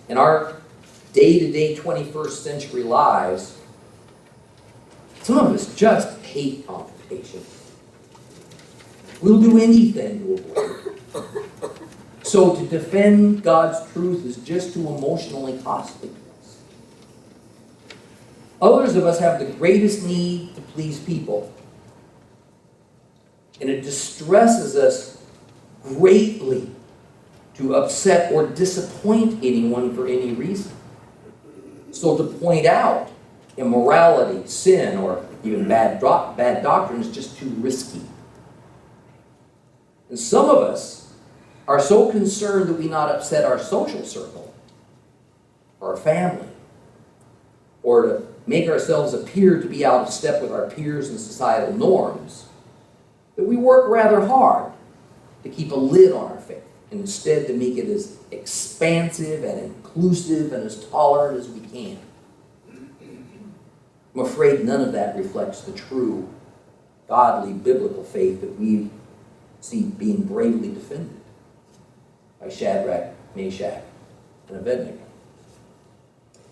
In our day-to-day 21st century lives, some of us just hate confrontation. We'll do anything to avoid it. So to defend God's truth is just too emotionally costly to us. Others of us have the greatest need to please people. And it distresses us greatly to upset or disappoint anyone for any reason. So to point out immorality, sin, or even bad doctrine is just too risky. And some of us are so concerned that we not upset our social circle, or our family, or to make ourselves appear to be out of step with our peers and societal norms, that we work rather hard to keep a lid on our faith, and instead to make it as expansive and inclusive and as tolerant as we can. I'm afraid none of that reflects the true, godly, biblical faith that we see being bravely defended by Shadrach, Meshach, and Abednego.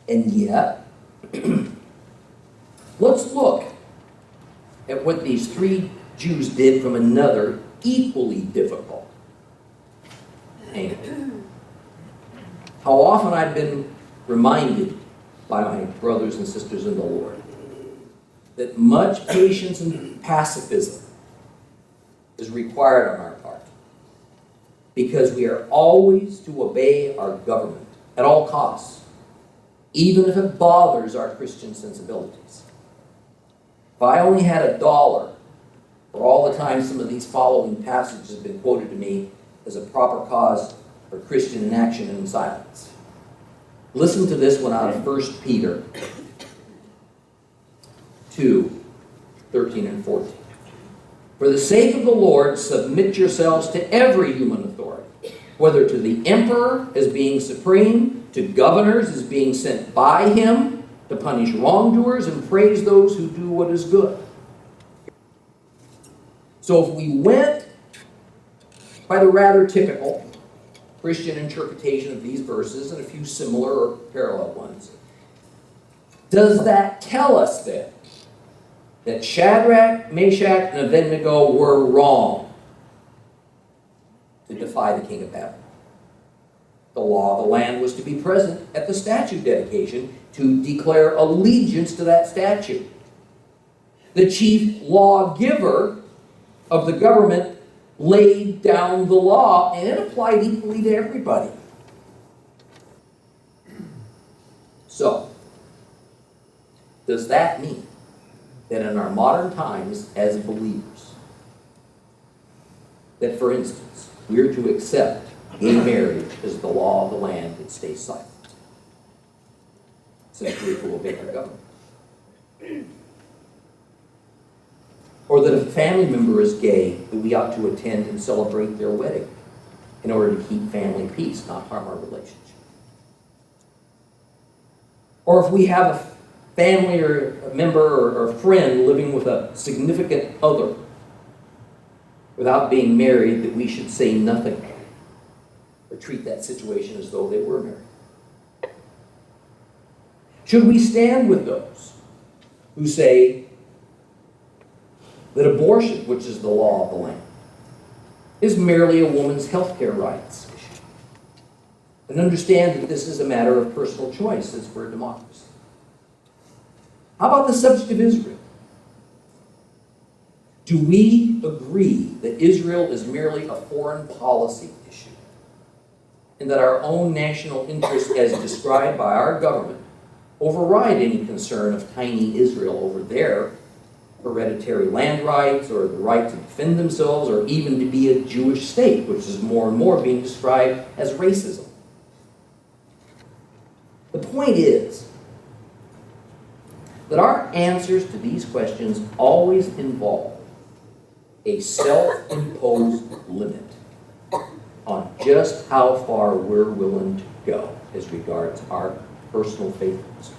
And yet, let's look at what these three Jews did from another equally difficult angle. How often I've been reminded by my brothers and sisters in the Lord that much patience and pacifism is required on our part, because we are always to obey our government at all costs, even if it bothers our Christian sensibilities. If I only had $1 for all the time some of these following passages have been quoted to me as a proper cause for Christian inaction and silence. Listen to this one out of 1 Peter 2, 13 and 14. For the sake of the Lord, submit yourselves to every human authority, whether to the emperor as being supreme, to governors as being sent by him, to punish wrongdoers and praise those who do what is good. So if we went by the rather typical Christian interpretation of these verses and a few similar or parallel ones, does that tell us then that Shadrach, Meshach, and Abednego were wrong to defy the king of Babylon? The law of the land was to be present at the statue dedication to declare allegiance to that statue. The chief lawgiver of the government laid down the law, and it applied equally to everybody. So, does that mean that in our modern times as believers, that, for instance, we're to accept gay marriage as the law of the land and stay silent, since we're to obey our government? Or that if a family member is gay, that we ought to attend and celebrate their wedding in order to keep family peace, not harm our relationship? Or if we have a family or a member or a friend living with a significant other without being married, that we should say nothing or treat that situation as though they were married? Should we stand with those who say that abortion, which is the law of the land, is merely a woman's health care rights issue, and understand that this is a matter of personal choice since we're a democracy? How about the subject of Israel? Do we agree that Israel is merely a foreign policy issue, and that our own national interests, as described by our government, override any concern of tiny Israel over their hereditary land rights, or the right to defend themselves, or even to be a Jewish state, which is more and more being described as racism? The point is that our answers to these questions always involve a self-imposed limit on just how far we're willing to go as regards our personal faithfulness.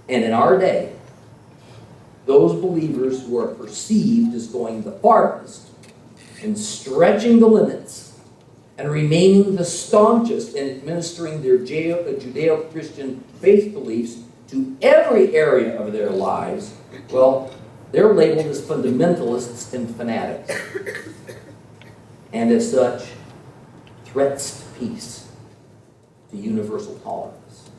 And in our day, those believers who are perceived as going the farthest and stretching the limits and remaining the staunchest in administering their Judeo-Christian faith beliefs to every area of their lives, well, they're labeled as fundamentalists and fanatics. And as such, threats to peace, to universal tolerance.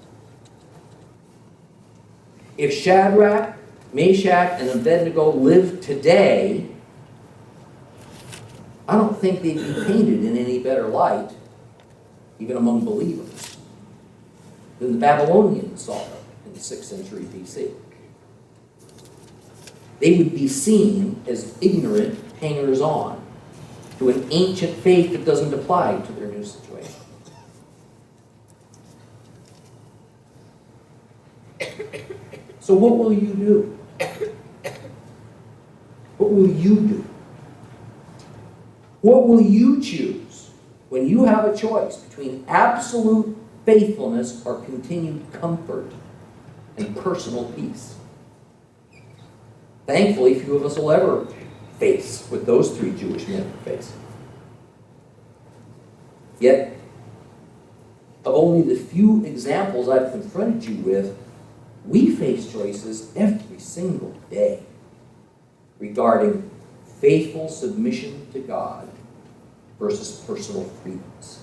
If Shadrach, Meshach, and Abednego lived today, I don't think they'd be painted in any better light, even among believers, than the Babylonians saw them in the 6th century BC. They would be seen as ignorant hangers-on to an ancient faith that doesn't apply to their new situation. So what will you do? What will you do? What will you choose when you have a choice between absolute faithfulness or continued comfort and personal peace? Thankfully, few of us will ever face what those 3 Jewish men were facing. Yet, of only the few examples I've confronted you with, we face choices every single day regarding faithful submission to God versus personal freedoms.